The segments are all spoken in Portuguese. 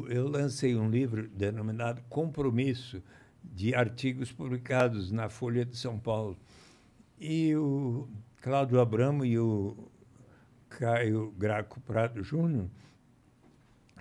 eu lancei um livro denominado Compromisso, de artigos publicados na Folha de São Paulo. E o Cláudio Abramo e o Caio Graco Prado Júnior,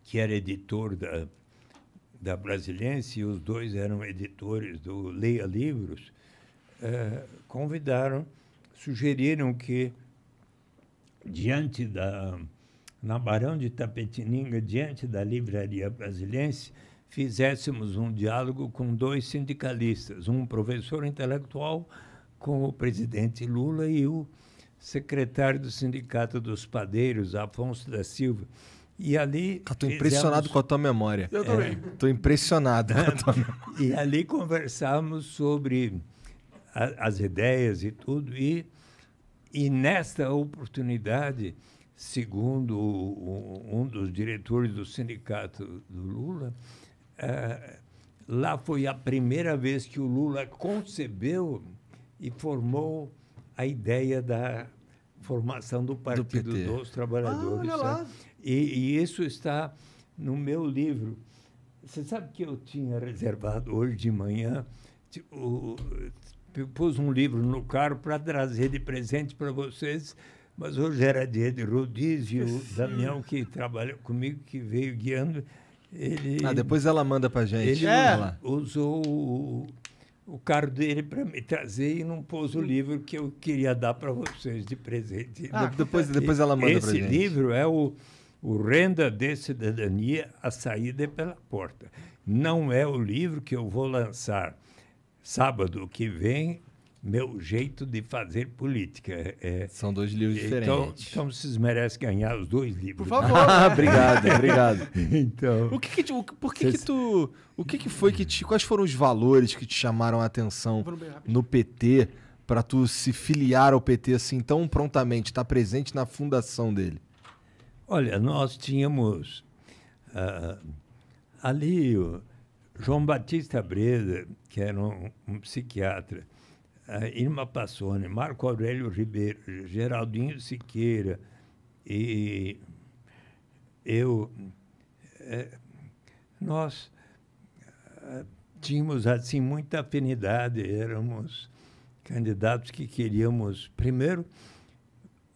que era editor da Brasiliense, e os dois eram editores do Leia Livros, sugeriram que, na Barão de Itapetininga, diante da Livraria Brasiliense, fizéssemos um diálogo com 2 sindicalistas, um professor intelectual com o presidente Lula e o secretário do Sindicato dos Padeiros, Afonso da Silva. E ali estou impressionado com a tua memória. Eu também. Estou impressionado com a tua memória. E ali conversamos sobre as ideias e tudo. E nesta oportunidade, segundo um dos diretores do sindicato do Lula, lá foi a primeira vez que o Lula concebeu e formou a ideia da formação do Partido dos Trabalhadores. Olha lá. E isso está no meu livro. Você sabe que eu tinha reservado hoje de manhã, eu pus um livro no carro para trazer de presente para vocês, mas hoje era dia de rodízio. O Damião, que trabalha comigo, que veio guiando, ele... depois ela manda para gente. Ele usou o carro dele para me trazer e não pôs o livro que eu queria dar para vocês de presente. Depois ela manda para gente. Esse livro é o Renda de Cidadania, a saída pela porta. Não é o livro que eu vou lançar sábado que vem, Meu Jeito de Fazer Política. São 2 livros diferentes. Então vocês merecem ganhar os 2 livros. Por favor. Obrigado. Então, Quais foram os valores que te chamaram a atenção no PT para tu se filiar ao PT assim tão prontamente, estar presente na fundação dele? olha, nós tínhamos ali o João Batista Breda, que era um psiquiatra, Irma Passoni, Marco Aurélio Ribeiro, Geraldinho Siqueira e eu. Nós tínhamos assim muita afinidade, éramos candidatos que queríamos, primeiro,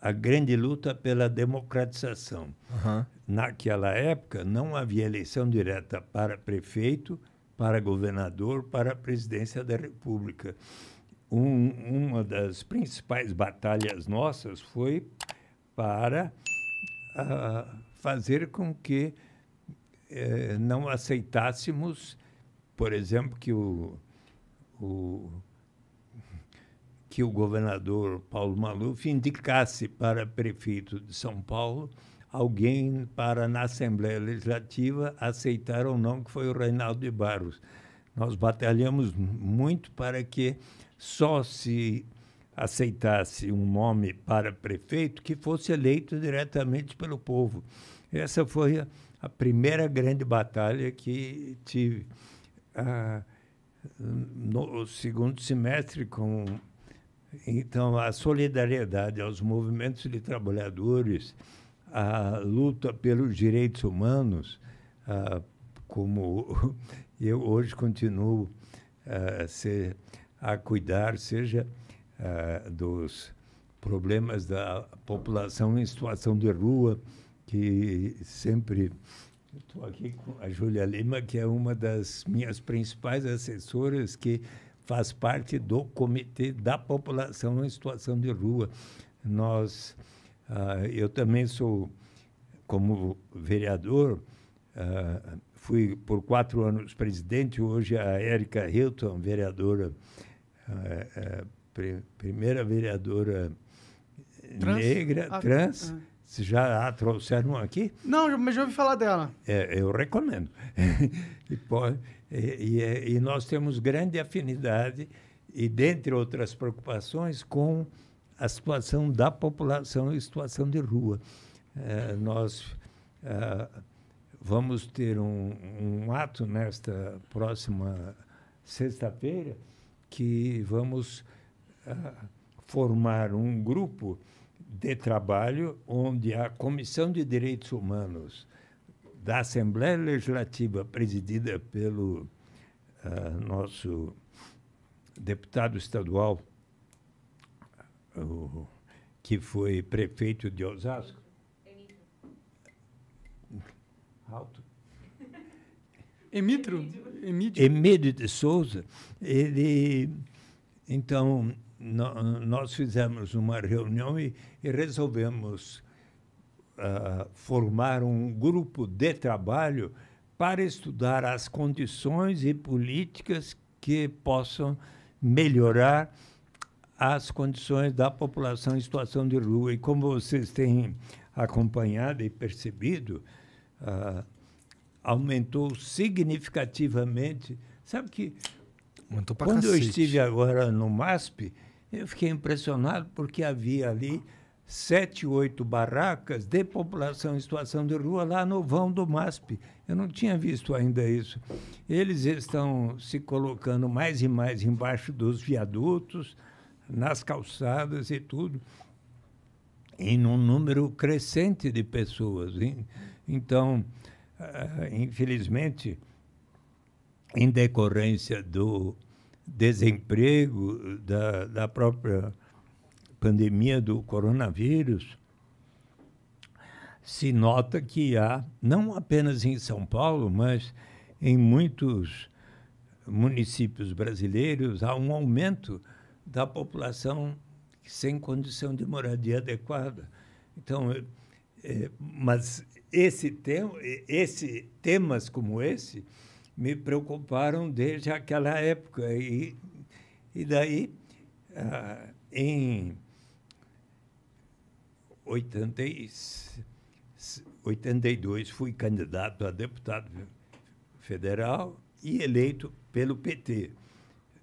a grande luta pela democratização. Uhum. Naquela época, não havia eleição direta para prefeito, para governador, para a presidência da República. Uma das principais batalhas nossas foi para fazer com que não aceitássemos, por exemplo, que o governador Paulo Maluf indicasse para prefeito de São Paulo alguém para, na Assembleia Legislativa, aceitar ou não, que foi o Reinaldo de Barros. Nós batalhamos muito para que só se aceitasse um nome para prefeito que fosse eleito diretamente pelo povo. Essa foi a primeira grande batalha que tive. No segundo semestre, então, a solidariedade aos movimentos de trabalhadores, a luta pelos direitos humanos, como eu hoje continuo a cuidar, seja dos problemas da população em situação de rua, que sempre... Estou aqui com a Júlia Lima, que é uma das minhas principais assessoras, que faz parte do Comitê da População em Situação de Rua. Eu também sou, como vereador, fui por 4 anos presidente. Hoje a Érica Hilton, vereadora, primeira vereadora negra, trans. Vocês já a trouxeram aqui? Não, mas já ouvi falar dela. Eu recomendo. E nós temos grande afinidade, e dentre outras preocupações, com a situação da população em situação de rua. Nós vamos ter um ato nesta próxima sexta-feira, que vamos formar um grupo de trabalho onde a Comissão de Direitos Humanos da Assembleia Legislativa, presidida pelo nosso deputado estadual, que foi prefeito de Osasco. Alto. Emílio de Souza. Então, nós fizemos uma reunião e resolvemos formar um grupo de trabalho para estudar as condições e políticas que possam melhorar as condições da população em situação de rua. E como vocês têm acompanhado e percebido, aumentou significativamente. Sabe que quando eu estive agora no MASP, eu fiquei impressionado porque havia ali 7, 8 barracas de população em situação de rua lá no vão do MASP. Eu não tinha visto ainda isso. Eles estão se colocando mais e mais embaixo dos viadutos, nas calçadas e tudo, em um número crescente de pessoas. Então, infelizmente, em decorrência do desemprego, da própria pandemia do coronavírus, se nota que há, não apenas em São Paulo, mas em muitos municípios brasileiros, há um aumento da população sem condição de moradia adequada. Então, mas temas como esse me preocuparam desde aquela época. E daí, em 82, fui candidato a deputado federal e eleito pelo PT.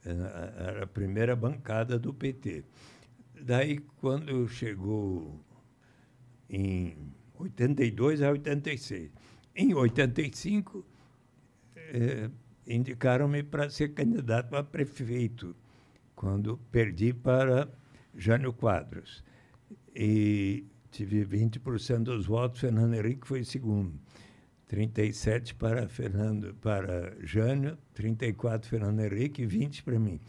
Era a primeira bancada do PT. Daí, quando chegou em 82 a 86. Em 85, indicaram-me para ser candidato a prefeito, quando perdi para Jânio Quadros. E tive 20% dos votos, Fernando Henrique foi segundo. 37 para Jânio, 34 Fernando Henrique e 20 para mim.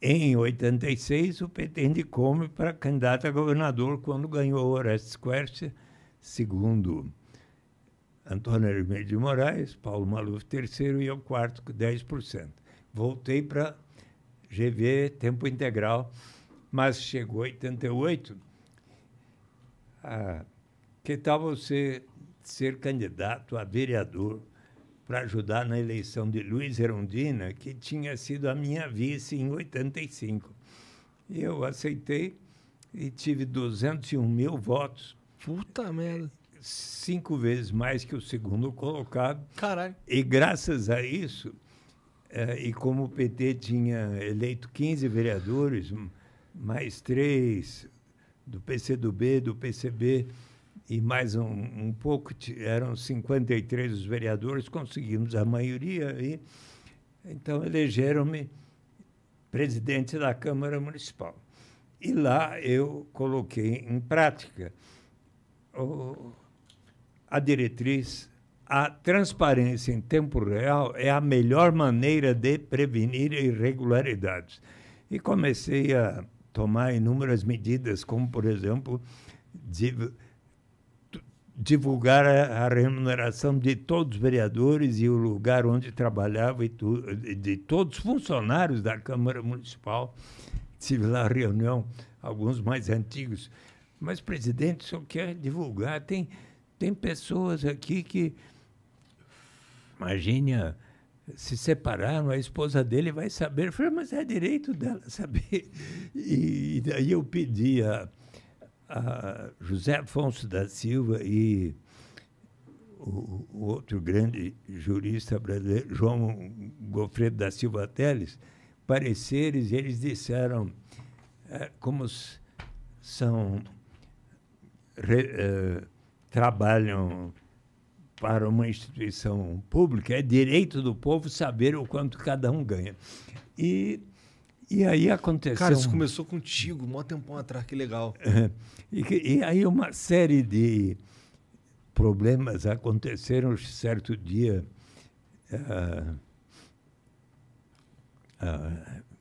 Em 86, o PT indicou-me para candidato a governador quando ganhou Orestes Quercia, segundo Antônio Hermílio de Moraes, Paulo Maluf terceiro e eu quarto, com 10%. Voltei para GV, tempo integral, mas chegou 88. Que tal você ser candidato a vereador para ajudar na eleição de Luiz Erundina, que tinha sido a minha vice em 85. E eu aceitei e tive 201 mil votos. Puta merda. 5 vezes mais que o segundo colocado. Caralho. E graças a isso, e como o PT tinha eleito 15 vereadores, mais 3 do PCdoB, do PCB, e mais um pouco, eram 53 os vereadores, conseguimos a maioria, e então elegeram-me presidente da Câmara Municipal. E lá eu coloquei em prática a diretriz: a transparência em tempo real é a melhor maneira de prevenir irregularidades. E comecei a tomar inúmeras medidas, como, por exemplo, divulgar a remuneração de todos os vereadores e o lugar onde trabalhava e de todos os funcionários da Câmara Municipal. Tive lá reunião, alguns mais antigos. Mas, presidente, só quer divulgar. Tem pessoas aqui que, imagine, se separaram, a esposa dele vai saber. Eu falei, mas é direito dela saber. E daí eu pedi a José Afonso da Silva e o outro grande jurista brasileiro, João Goffredo da Silva Teles, pareceres, e eles disseram, como trabalham para uma instituição pública, é direito do povo saber o quanto cada um ganha. E aí aconteceu... Cara, isso começou contigo, um tempão atrás, que legal. E aí uma série de problemas aconteceram certo dia.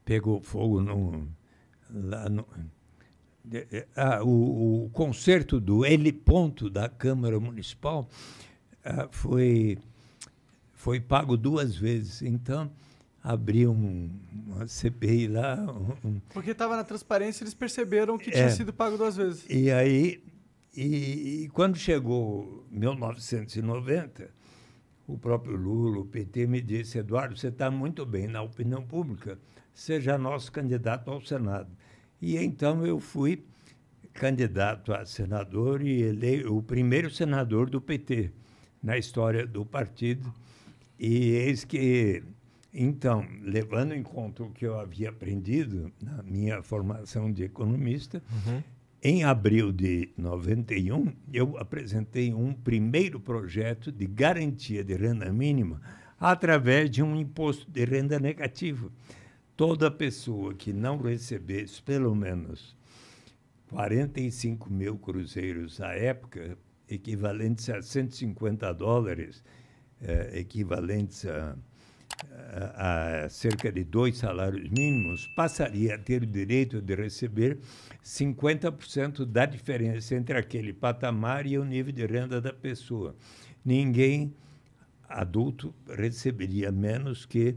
Pegou fogo lá no... o concerto do heliponto da Câmara Municipal foi pago 2 vezes. Então, abriu uma CPI lá. Porque estava na transparência, eles perceberam que tinha sido pago 2 vezes. E aí, quando chegou 1990, o próprio Lula, o PT, me disse: Eduardo, você está muito bem na opinião pública, seja nosso candidato ao Senado. E então eu fui candidato a senador e o primeiro senador do PT na história do partido. E eis que, então, levando em conta o que eu havia aprendido na minha formação de economista, em abril de 91, eu apresentei um primeiro projeto de garantia de renda mínima através de um imposto de renda negativo. Toda pessoa que não recebesse pelo menos 45 mil cruzeiros à época, equivalentes a $150, equivalentes a cerca de 2 salários mínimos, passaria a ter o direito de receber 50% da diferença entre aquele patamar e o nível de renda da pessoa. Ninguém adulto receberia menos que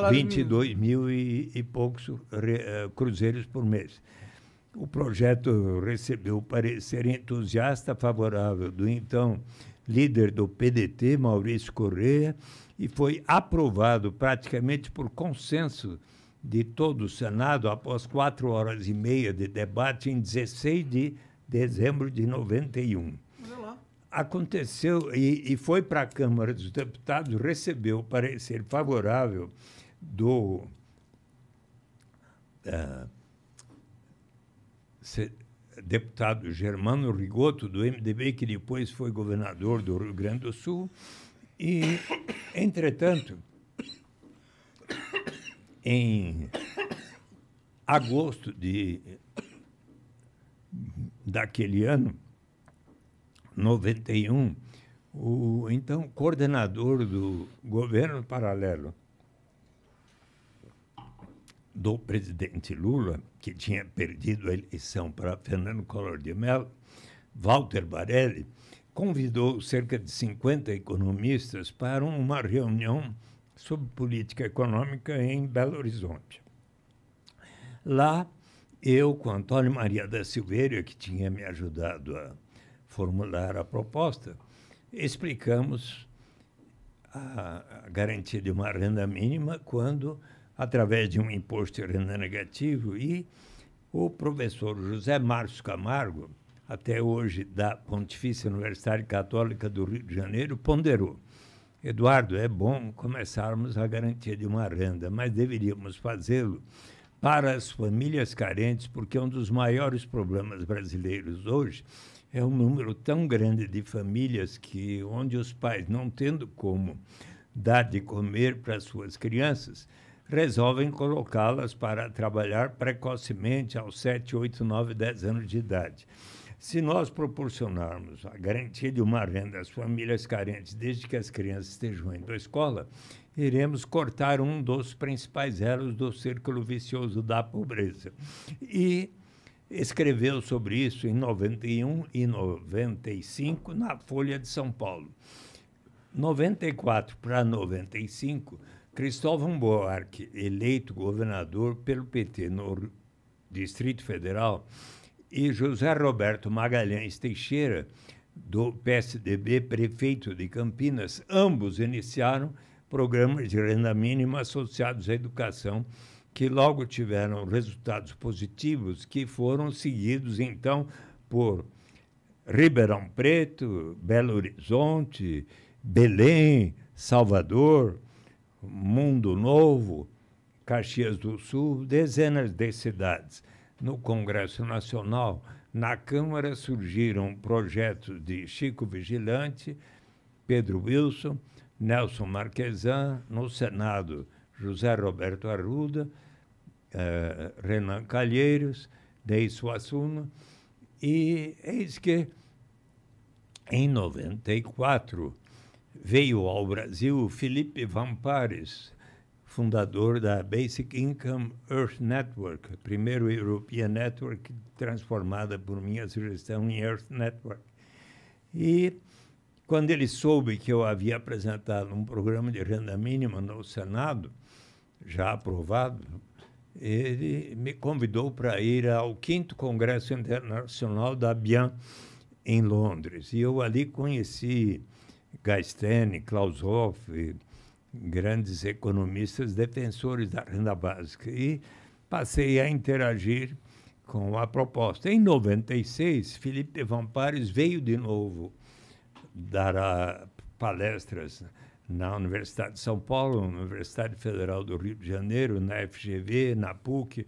22 mil e poucos cruzeiros por mês. O projeto recebeu o parecer entusiasta favorável do então líder do PDT, Maurício Correia, e foi aprovado praticamente por consenso de todo o Senado após 4 horas e meia de debate em 16 de dezembro de 91. Aconteceu e foi para a Câmara dos Deputados, recebeu o parecer favorável do deputado Germano Rigoto, do MDB, que depois foi governador do Rio Grande do Sul. E, entretanto, em agosto daquele ano, 91, o então coordenador do governo paralelo do presidente Lula, que tinha perdido a eleição para Fernando Collor de Mello, Walter Barelli, convidou cerca de 50 economistas para uma reunião sobre política econômica em Belo Horizonte. Lá, eu, com Antônio Maria da Silveira, que tinha me ajudado a formular a proposta, explicamos a garantia de uma renda mínima quando, através de um imposto de renda negativo, e o professor José Márcio Camargo, até hoje da Pontifícia Universidade Católica do Rio de Janeiro, ponderou: Eduardo, é bom começarmos a garantia de uma renda, mas deveríamos fazê-lo para as famílias carentes, porque um dos maiores problemas brasileiros hoje é um número tão grande de famílias onde os pais, não tendo como dar de comer para suas crianças, resolvem colocá-las para trabalhar precocemente aos 7, 8, 9, 10 anos de idade. Se nós proporcionarmos a garantia de uma renda às famílias carentes desde que as crianças estejam indo à escola, iremos cortar um dos principais elos do círculo vicioso da pobreza. E escreveu sobre isso em 91 e 95 na Folha de São Paulo. 94 para 95, Cristóvão Buarque, eleito governador pelo PT no Distrito Federal, e José Roberto Magalhães Teixeira, do PSDB, prefeito de Campinas, ambos iniciaram programas de renda mínima associados à educação, que logo tiveram resultados positivos, que foram seguidos, então, por Ribeirão Preto, Belo Horizonte, Belém, Salvador, Mundo Novo, Caxias do Sul, dezenas de cidades. No Congresso Nacional, na Câmara, surgiram projetos de Chico Vigilante, Pedro Wilson, Nelson Marquesan, no Senado, José Roberto Arruda, Renan Calheiros, Ney Suassuna, E eis que, em 94, veio ao Brasil Felipe Vampares, fundador da Basic Income Earth Network, primeiro European Network transformada por minha sugestão em Earth Network. E quando ele soube que eu havia apresentado um programa de renda mínima no Senado, já aprovado, ele me convidou para ir ao 5º Congresso Internacional da BIAN, em Londres. E eu ali conheci Gaistene, Klaus Hoff, grandes economistas defensores da renda básica. E passei a interagir com a proposta. Em 96, Felipe Vampares veio de novo dar palestras na Universidade de São Paulo, na Universidade Federal do Rio de Janeiro, na FGV, na PUC.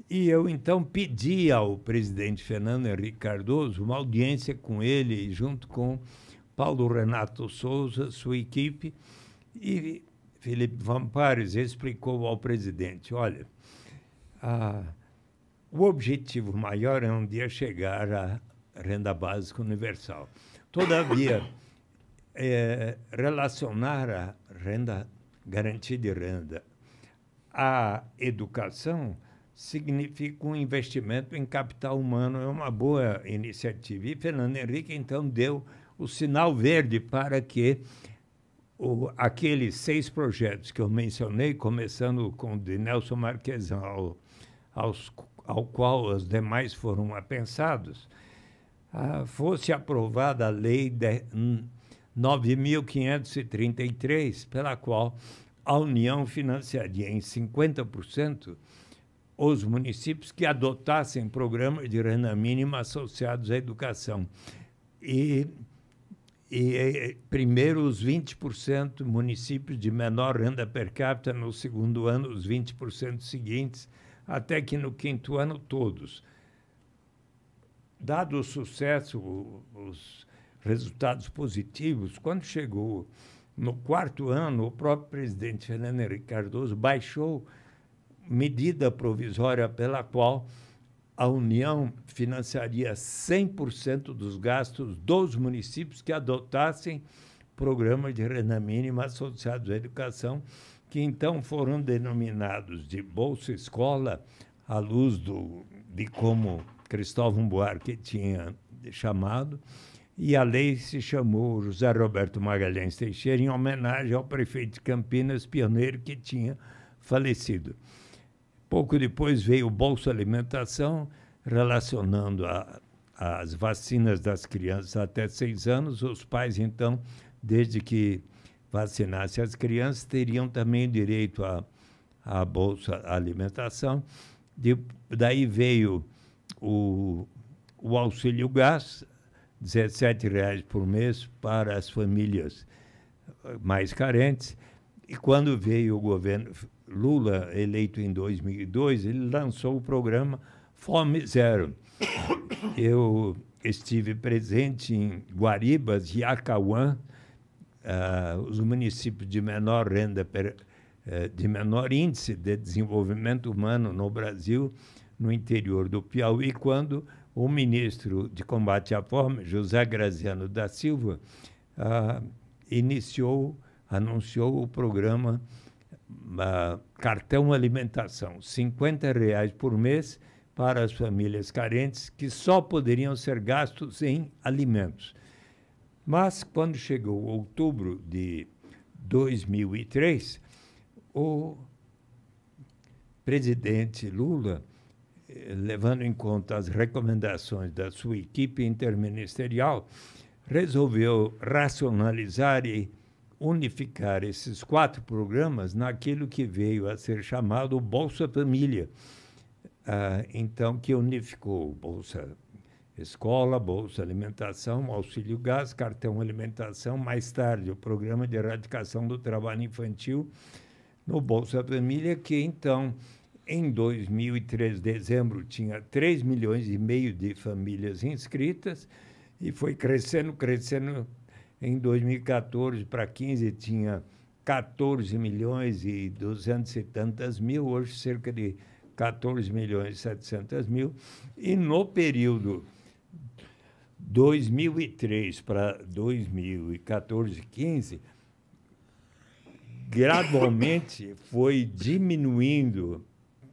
E eu, então, pedi ao presidente Fernando Henrique Cardoso uma audiência com ele, junto com Paulo Renato Souza, sua equipe, e Felipe Vampares explicou ao presidente, olha, o objetivo maior é um dia chegar à renda básica universal. Todavia, relacionar a renda, garantia de renda, à educação significa um investimento em capital humano, é uma boa iniciativa. E Fernando Henrique, então, deu o sinal verde para que aqueles 6 projetos que eu mencionei, começando com o de Nelson Marquesan, ao qual os demais foram apensados, fosse aprovada a Lei 9.533, pela qual a União financiaria em 50% os municípios que adotassem programas de renda mínima associados à educação. E primeiro os 20% municípios de menor renda per capita, no segundo ano os 20% seguintes, até que no 5º ano todos. Dado o sucesso, os resultados positivos, quando chegou no 4º ano, o próprio presidente Fernando Henrique Cardoso baixou medida provisória pela qual a União financiaria 100% dos gastos dos municípios que adotassem programas de renda mínima associados à educação, que então foram denominados de Bolsa Escola, à luz de como Cristóvão Buarque tinha chamado, e a lei se chamou José Roberto Magalhães Teixeira, em homenagem ao prefeito de Campinas, pioneiro que tinha falecido. Pouco depois veio o Bolsa Alimentação, relacionando as vacinas das crianças até 6 anos. Os pais, então, desde que vacinassem as crianças, teriam também direito à Bolsa Alimentação. Daí veio o Auxílio Gás, R$ 17,00 por mês para as famílias mais carentes. E quando veio o governo Lula, eleito em 2002, ele lançou o programa Fome Zero. Eu estive presente em Guaribas e Acauã, os municípios de menor renda, de menor índice de desenvolvimento humano no Brasil, no interior do Piauí, quando o ministro de Combate à Fome, José Graziano da Silva, anunciou o programa Cartão Alimentação, R$ 50,00 por mês para as famílias carentes, que só poderiam ser gastos em alimentos. Mas, quando chegou outubro de 2003, o presidente Lula, levando em conta as recomendações da sua equipe interministerial, resolveu racionalizar e unificar esses 4 programas naquilo que veio a ser chamado Bolsa Família. Então, que unificou Bolsa Escola, Bolsa Alimentação, Auxílio Gás, Cartão Alimentação, mais tarde o Programa de Erradicação do Trabalho Infantil no Bolsa Família, que então, em 2003, dezembro, tinha 3,5 milhões de famílias inscritas e foi crescendo. Em 2014 para 2015 tinha 14 milhões e 200 e tantas mil, hoje cerca de 14 milhões e 700 mil. E no período 2003 para 2014, 15, gradualmente foi diminuindo,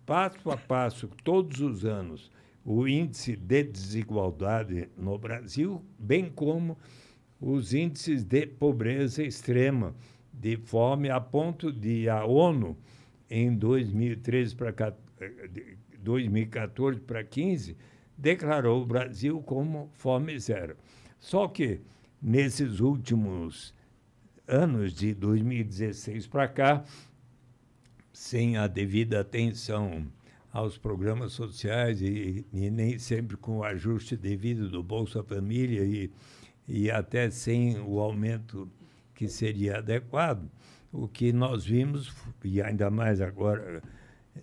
passo a passo, todos os anos, o índice de desigualdade no Brasil, bem como os índices de pobreza extrema, de fome, a ponto de a ONU, em 2013 para 2014 para 15, declarou o Brasil como fome zero. Só que, nesses últimos anos, de 2016 para cá, sem a devida atenção aos programas sociais e nem sempre com o ajuste devido do Bolsa Família e até sem o aumento que seria adequado, o que nós vimos, e ainda mais agora,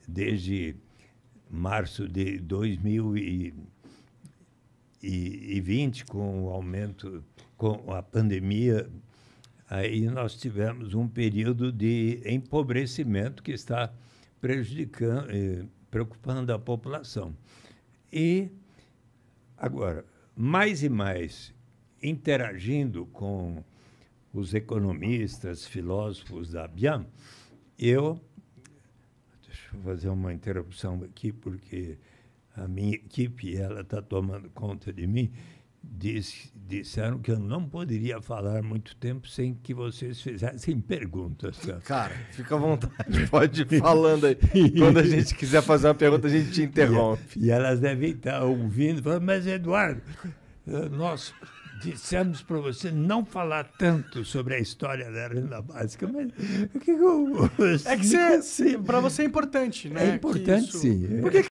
desde março de 2020, com o aumento, com a pandemia, aí nós tivemos um período de empobrecimento que está prejudicando, preocupando a população. E, agora, mais e mais, interagindo com os economistas, filósofos da BIAM, deixa eu fazer uma interrupção aqui, porque a minha equipe está tomando conta de mim, disseram que eu não poderia falar muito tempo sem que vocês fizessem perguntas. Cara, fica à vontade, pode ir falando aí. Quando a gente quiser fazer uma pergunta, a gente te interrompe. E elas devem estar ouvindo, falando, mas Eduardo, nós dissemos para você não falar tanto sobre a história da renda básica, mas o que eu... É que para você é importante, né? É importante, sim. Por que